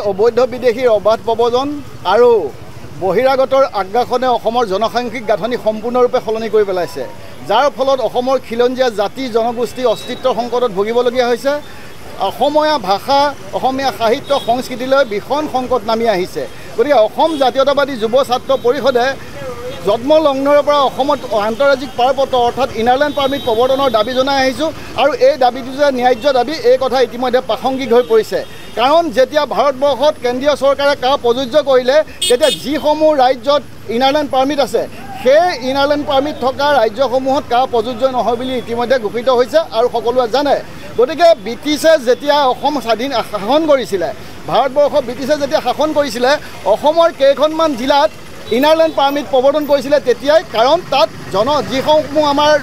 অবৈধ বিদেশীৰ অবাধ প্ৰব্ৰজন আৰু বহিৰাগতৰ আগ্ৰাসনে অসমৰ জনসাংখ্যিক গাঁথনি সম্পূৰ্ণৰূপে সলনি কৰি পেলাইছে, যাৰ ফলত অসমৰ খিলঞ্জীয়া জাতি জনগোষ্ঠী অস্তিত্বৰ সংকটত ভুগিবলগীয়া হৈছে। অসমীয়া ভাষা, অসমীয়া সাহিত্য সংস্কৃতিলৈ ভীষণ সংকট নামি আহিছে। গতিকে অসম জাতীয়তাবাদী যুৱ ছাত্ৰ পৰিষদে জন্মলগ্নৰ পৰা অসমত আন্তঃৰাজ্যিক পাৰপত্ৰ অৰ্থাৎ ইনাৰলেণ্ড পাৰ্মিট প্ৰৱৰ্তনৰ দাবী জনাই আহিছোঁ। আৰু এই দাবীটো যে ন্যায্য দাবী, এই কথা ইতিমধ্যে প্ৰাসংগিক হৈ পৰিছে। কাৰণ যেতিয়া ভাৰতবৰ্ষত কেন্দ্ৰীয় চৰকাৰে কা প্ৰযোজ্য কৰিলে, তেতিয়া যিসমূহ ৰাজ্যত ইনাৰলেণ্ড পাৰ্মিট আছে, সেই ইনাৰলেণ্ড পাৰ্মিট থকা ৰাজ্যসমূহত কা প্ৰযোজ্য নহয় বুলি ইতিমধ্যে ঘোষিত হৈছে আৰু সকলোৱে জানে। গতিকে ব্ৰিটিছে যেতিয়া অসম স্বাধীন শাসন কৰিছিলে, ভাৰতবৰ্ষ ব্ৰিটিছে যেতিয়া শাসন কৰিছিলে, অসমৰ কেইখনমান জিলাত ইনাৰলেণ্ড পাৰ্মিট প্ৰৱৰ্তন কৰিছিলে তেতিয়াই। কাৰণ তাত যিসমূহ আমাৰ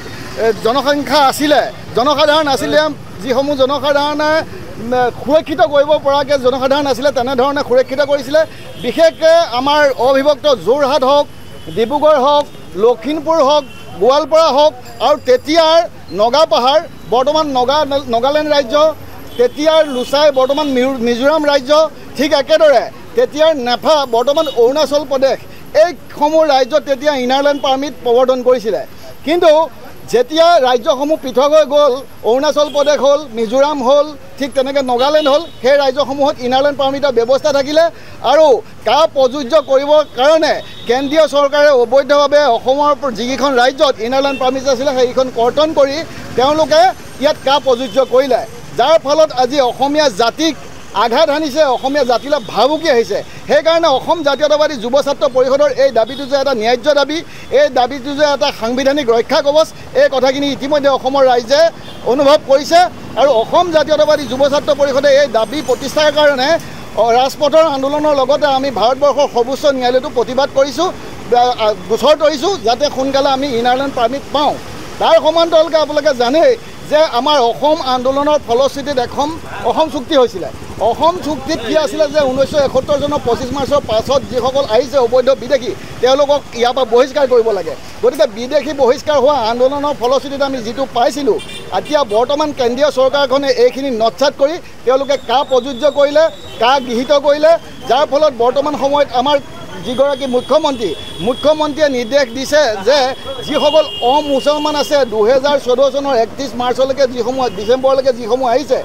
জনসংখ্যা আছিলে, জনসাধাৰণ আছিলে, যিসমূহ জনসাধাৰণে সুৰক্ষিত কৰিব পৰাকৈ জনসাধাৰণ আছিলে, তেনেধৰণে সুৰক্ষিত কৰিছিলে। বিশেষকৈ আমাৰ অবিভক্ত যোৰহাট হওক, ডিব্ৰুগড় হওক, লখিমপুৰ হওক, গোৱালপাৰা হওক আৰু তেতিয়াৰ নগাপাহাৰ বৰ্তমান নগালেণ্ড ৰাজ্য, তেতিয়াৰ লোচাই বৰ্তমান মিজোৰাম ৰাজ্য, ঠিক একেদৰে তেতিয়াৰ নেফা বৰ্তমান অৰুণাচল প্ৰদেশ, এইসমূহ ৰাজ্যত তেতিয়া ইনাৰলেণ্ড পাৰ্মিট প্ৰৱৰ্তন কৰিছিলে। কিন্তু যেতিয়া ৰাজ্যসমূহ পৃথক হৈ গ'ল, অৰুণাচল প্ৰদেশ হ'ল, মিজোৰাম হ'ল, ঠিক তেনেকৈ নগালেণ্ড হ'ল, সেই ৰাজ্যসমূহত ইনাৰলেণ্ড পাৰ্মিটৰ ব্যৱস্থা থাকিলে। আৰু কা প্ৰযোজ্য কৰিবৰ কাৰণে কেন্দ্ৰীয় চৰকাৰে অবৈধভাৱে অসমৰ যিকেইখন ৰাজ্যত ইনাৰলেণ্ড পাৰ্মিট আছিলে সেইখন কৰ্তন কৰি তেওঁলোকে ইয়াত কা প্ৰযোজ্য কৰিলে, যাৰ ফলত আজি অসমীয়া জাতিক আঘাত আনিছে, অসমীয়া জাতিলৈ ভাবুকি আহিছে। সেইকাৰণে অসম জাতীয়তাবাদী যুৱ ছাত্ৰ পৰিষদৰ এই দাবীটো যে এটা ন্যায্য দাবী, এই দাবীটো যে এটা সাংবিধানিক ৰক্ষা কৱচ, এই কথাখিনি ইতিমধ্যে অসমৰ ৰাইজে অনুভৱ কৰিছে। আৰু অসম জাতীয়তাবাদী যুৱ ছাত্ৰ পৰিষদে এই দাবী প্ৰতিষ্ঠাৰ কাৰণে ৰাজপথৰ আন্দোলনৰ লগতে আমি ভাৰতবৰ্ষৰ সৰ্বোচ্চ ন্যায়ালয়তো প্ৰতিবাদ কৰিছোঁ, গোচৰ তৰিছোঁ, যাতে সোনকালে আমি ইনাৰলেণ্ড পাৰ্মিট পাওঁ। তাৰ সমান্তৰালকৈ আপোনালোকে জানেই যে আমাৰ অসম আন্দোলনৰ ফলশ্ৰুতিত অসম চুক্তি হৈছিলে। অসম চুক্তিত কি আছিলে যে 1971 চনৰ 25 মাৰ্চৰ পাছত যিসকল আহিছে অবৈধ বিদেশী, তেওঁলোকক ইয়াৰ পৰা বহিষ্কাৰ কৰিব লাগে। গতিকে বিদেশী বহিষ্কাৰ হোৱা আন্দোলনৰ ফলশ্ৰুতিত আমি যিটো পাইছিলোঁ, এতিয়া বৰ্তমান কেন্দ্ৰীয় চৰকাৰখনে এইখিনি নৎসাত কৰি তেওঁলোকে কা প্ৰযোজ্য কৰিলে, কা গৃহীত কৰিলে, যাৰ ফলত বৰ্তমান সময়ত আমাৰ যিগৰাকী মুখ্যমন্ত্ৰীয়ে নিৰ্দেশ দিছে যে যিসকল অমুছলমান আছে 2014 চনৰ 31 মাৰ্চলৈকে ডিচেম্বৰলৈকে যিসমূহ আহিছে,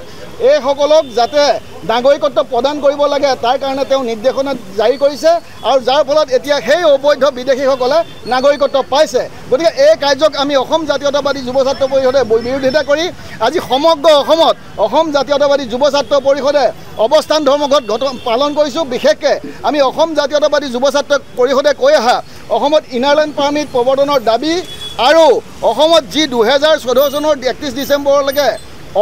এইসকলক যাতে নাগৰিকত্ব প্ৰদান কৰিব লাগে, তাৰ কাৰণে তেওঁ নিৰ্দেশনা জাৰি কৰিছে। আৰু যাৰ ফলত এতিয়া সেই অবৈধ বিদেশীসকলে নাগৰিকত্ব পাইছে। গতিকে এই কাৰ্যক আমি অসম জাতীয়তাবাদী যুৱ ছাত্ৰ পৰিষদে বিৰোধিতা কৰি আজি সমগ্ৰ অসমত অসম জাতীয়তাবাদী যুৱ ছাত্ৰ পৰিষদে অৱস্থান ধৰ্মঘট পালন কৰিছোঁ। বিশেষকৈ আমি অসম জাতীয়তাবাদী যুৱ ছাত্ৰ পৰিষদে কৈ অহা অসমত ইনাৰলেণ্ড পাৰ্মিট প্ৰৱৰ্তনৰ দাবী আৰু অসমত যি 2014 চনৰ 31 ডিচেম্বৰলৈকে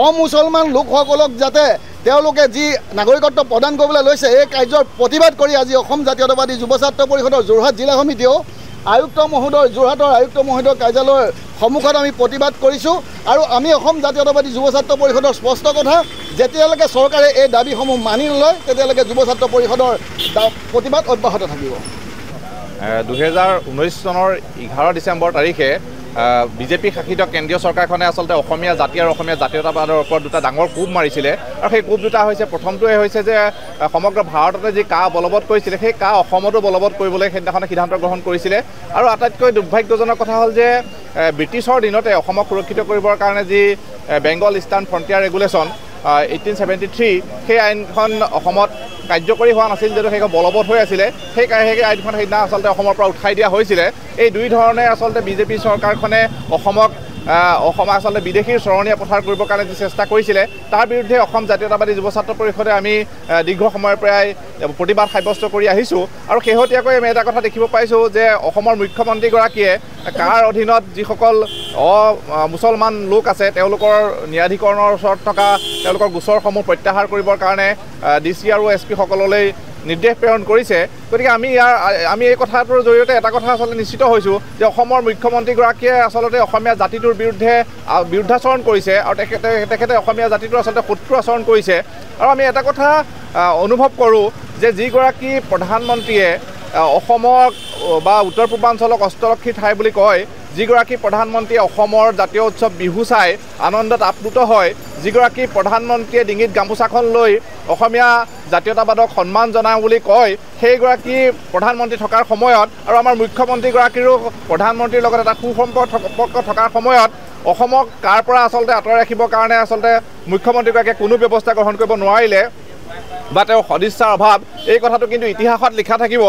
অমুছলমান লোকসকলক যাতে তেওঁলোকে যি নাগৰিকত্ব প্ৰদান কৰিবলৈ লৈছে, এই কাৰ্যৰ প্ৰতিবাদ কৰি আজি অসম জাতীয়তাবাদী যুৱ ছাত্ৰ পৰিষদৰ যোৰহাট জিলা সমিতিয়েও যোৰহাটৰ আয়ুক্ত মহোদয়ৰ কাৰ্যালয়ৰ সন্মুখত আমি প্ৰতিবাদ কৰিছোঁ। আৰু আমি অসম জাতীয়তাবাদী যুৱ ছাত্ৰ পৰিষদৰ স্পষ্ট কথা, যেতিয়ালৈকে চৰকাৰে এই দাবীসমূহ মানি নলয়, তেতিয়ালৈকে যুৱ ছাত্ৰ পৰিষদৰ প্ৰতিবাদ অব্যাহত থাকিব। 2019 চনৰ 11 ডিচেম্বৰ তাৰিখে বিজেপি শাসিত কেন্দ্ৰীয় চৰকাৰখনে আচলতে অসমীয়া জাতি আৰু অসমীয়া জাতীয়তাবাদৰ ওপৰত দুটা ডাঙৰ কোব মাৰিছিলে। আৰু সেই কোব দুটা হৈছে, প্ৰথমটোৱে হৈছে যে সমগ্ৰ ভাৰততে যি কা বলবৎ কৰিছিলে, সেই কা অসমতো বলবৎ কৰিবলৈ সেইদিনাখনে সিদ্ধান্ত গ্ৰহণ কৰিছিলে। আৰু আটাইতকৈ দুৰ্ভাগ্যজনক কথা হ'ল যে ব্ৰিটিছৰ দিনতে অসমক সুৰক্ষিত কৰিবৰ কাৰণে যি বেংগল ইষ্টাৰ্ণ ফ্ৰণ্টিয়াৰ ৰেগুলেশ্যন 1873, সেই আইনখন অসমত কাৰ্যকৰী হোৱা নাছিল, যদিও সেইখন বলবৎ হৈ আছিলে। সেই আইনখন সেইদিনা আচলতে অসমৰ পৰা উঠাই দিয়া হৈছিলে। এই দুই ধৰণে আচলতে বিজেপি চৰকাৰখনে অসম আচলতে বিদেশীৰ চৰণীয়া পথাৰ কৰিবৰ কাৰণে যি চেষ্টা কৰিছিলে, তাৰ বিৰুদ্ধে অসম জাতীয়তাবাদী যুৱ ছাত্ৰ পৰিষদে আমি দীৰ্ঘ সময়ৰ পৰাই প্ৰতিবাদ সাব্যস্ত কৰি আহিছোঁ। আৰু শেহতীয়াকৈ আমি এটা কথা দেখিব পাইছোঁ যে অসমৰ মুখ্যমন্ত্ৰীগৰাকীয়ে কাৰ অধীনত যিসকল মুছলমান লোক আছে, তেওঁলোকৰ ন্যায়াধিকৰণৰ ওচৰত থকা তেওঁলোকৰ গোচৰসমূহ প্ৰত্যাহাৰ কৰিবৰ কাৰণে DC আৰু SP সকললৈ নিৰ্দেশ প্ৰেৰণ কৰিছে। গতিকে আমি এই কথাটোৰ জৰিয়তে এটা কথা আচলতে নিশ্চিত হৈছোঁ যে অসমৰ মুখ্যমন্ত্ৰীগৰাকীয়ে আচলতে অসমীয়া জাতিটোৰ বিৰুদ্ধাচৰণ কৰিছে আৰু তেখেতে অসমীয়া জাতিটোৰ আচলতে শত্ৰু আচৰণ কৰিছে। আৰু আমি এটা কথা অনুভৱ কৰোঁ যে যিগৰাকী প্ৰধানমন্ত্ৰীয়ে অসমক বা উত্তৰ পূৰ্বাঞ্চলক অষ্টলক্ষীৰ ঠাই বুলি কয়, যিগৰাকী প্ৰধানমন্ত্ৰীয়ে অসমৰ জাতীয় উৎসৱ বিহু চাই আনন্দত আপ্লুত হয়, যিগৰাকী প্ৰধানমন্ত্ৰীয়ে ডিঙিত গামোচাখন লৈ অসমীয়া জাতীয়তাবাদক সন্মান জনাওঁ বুলি কয়, সেইগৰাকী প্ৰধানমন্ত্ৰী থকাৰ সময়ত আৰু আমাৰ মুখ্যমন্ত্ৰীগৰাকীৰো প্ৰধানমন্ত্ৰীৰ লগত এটা সুসম্পৰ্ক থকাৰ সময়ত অসমক কাৰ পৰা আচলতে আঁতৰাই ৰাখিবৰ কাৰণে আচলতে মুখ্যমন্ত্ৰীগৰাকীয়ে কোনো ব্যৱস্থা গ্ৰহণ কৰিব নোৱাৰিলে বা তেওঁৰ সদিচ্ছাৰ অভাৱ, এই কথাটো কিন্তু ইতিহাসত লিখা থাকিব।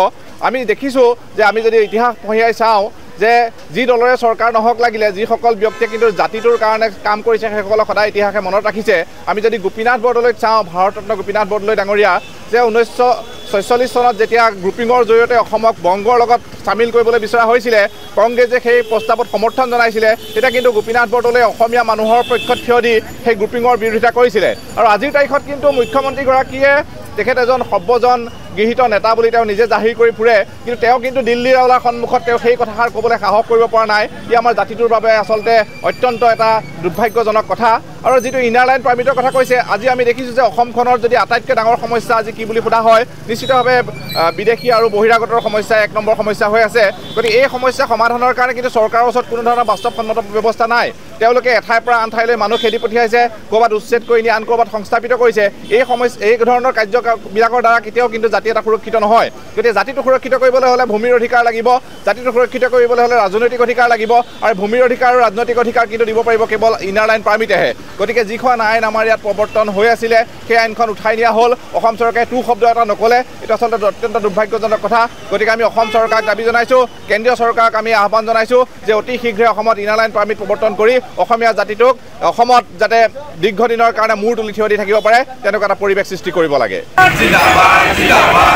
আমি দেখিছোঁ যে আমি যদি ইতিহাস পঢ়িয়াই চাওঁ যে যি দলৰে চৰকাৰ নহওক লাগিলে যিসকল ব্যক্তিয়ে কিন্তু জাতিটোৰ কাৰণে কাম কৰিছে সেইসকলক সদায় ইতিহাসে মনত ৰাখিছে। আমি যদি গোপীনাথ বৰদলৈক চাওঁ, ভাৰতৰত্ন গোপীনাথ বৰদলৈ ডাঙৰীয়া, যে 1946 চনত যেতিয়া গ্ৰুপিঙৰ জৰিয়তে অসমক বংগৰ লগত চামিল কৰিবলৈ বিচৰা হৈছিলে, কংগ্ৰেছে সেই প্ৰস্তাৱত সমৰ্থন জনাইছিলে, তেতিয়া কিন্তু গোপীনাথ বৰদলৈ অসমীয়া মানুহৰ পক্ষত থিয় দি সেই গ্ৰুপিঙৰ বিৰোধিতা কৰিছিলে। আৰু আজিৰ তাৰিখত কিন্তু মুখ্যমন্ত্ৰীগৰাকীয়ে তেখেত এজন সৰ্বজন গৃহীত নেতা বুলি তেওঁ নিজে জাহিৰ কৰি ফুৰে, কিন্তু তেওঁ কিন্তু দিল্লীৰ আউলাৰ সন্মুখত তেওঁ সেই কথাষাৰ ক'বলৈ সাহস কৰিব পৰা নাই। ই আমাৰ জাতিটোৰ বাবে আচলতে অত্যন্ত এটা দুৰ্ভাগ্যজনক কথা। আৰু যিটো ইনাৰ লাইন পাৰ্মিটৰ কথা কৈছে, আজি আমি দেখিছোঁ যে অসমখনৰ যদি আটাইতকৈ ডাঙৰ সমস্যা আজি কি বুলি সোধা হয়, নিশ্চিতভাৱে বিদেশী আৰু বহিৰাগতৰ সমস্যা 1 নম্বৰ সমস্যা হৈ আছে। গতিকে এই সমস্যা সমাধানৰ কাৰণে কিন্তু চৰকাৰৰ ওচৰত কোনো ধৰণৰ বাস্তৱসন্মত ব্যৱস্থা নাই। তেওঁলোকে এঠাইৰ পৰা আন ঠাইলৈ মানুহ খেদি পঠিয়াইছে, ক'ৰবাত উচ্ছেদ কৰি নি আন ক'ৰবাত সংস্থাপিত কৰিছে। এই ধৰণৰ কাৰ্যবিলাকৰ দ্বাৰা কেতিয়াও কিন্তু জাতি এটা সুৰক্ষিত নহয়। গতিকে জাতিটো সুৰক্ষিত কৰিবলৈ হ'লে ভূমিৰ অধিকাৰ লাগিব, জাতিটো সুৰক্ষিত কৰিবলৈ হ'লে ৰাজনৈতিক অধিকাৰ লাগিব, আৰু ভূমিৰ অধিকাৰ আৰু ৰাজনৈতিক অধিকাৰ কিন্তু দিব পাৰিব কেৱল ইনাৰ লাইন পাৰ্মিটেহে। গতিকে যিখন আইন আমাৰ ইয়াত প্ৰৱৰ্তন হৈ আছিলে সেই আইনখন উঠাই নিয়া হ'ল। অসম চৰকাৰে টু শব্দ এটা নক'লে, এইটো আচলতে অত্যন্ত দুৰ্ভাগ্যজনক কথা। গতিকে আমি অসম চৰকাৰক দাবী জনাইছোঁ, কেন্দ্ৰীয় চৰকাৰক আমি আহ্বান জনাইছোঁ যে অতি শীঘ্ৰে অসমত ইনাৰ লাইন পাৰ্মিট প্ৰৱৰ্তন কৰি অসমীয়া জাতিটোক অসমত যাতে দীৰ্ঘদিনৰ কাৰণে মূৰ তুলি থিয় দি থাকিব পাৰে তেনেকুৱা এটা পৰিৱেশ সৃষ্টি কৰিব লাগে। জিন্দাবাদ জিন্দাবাদ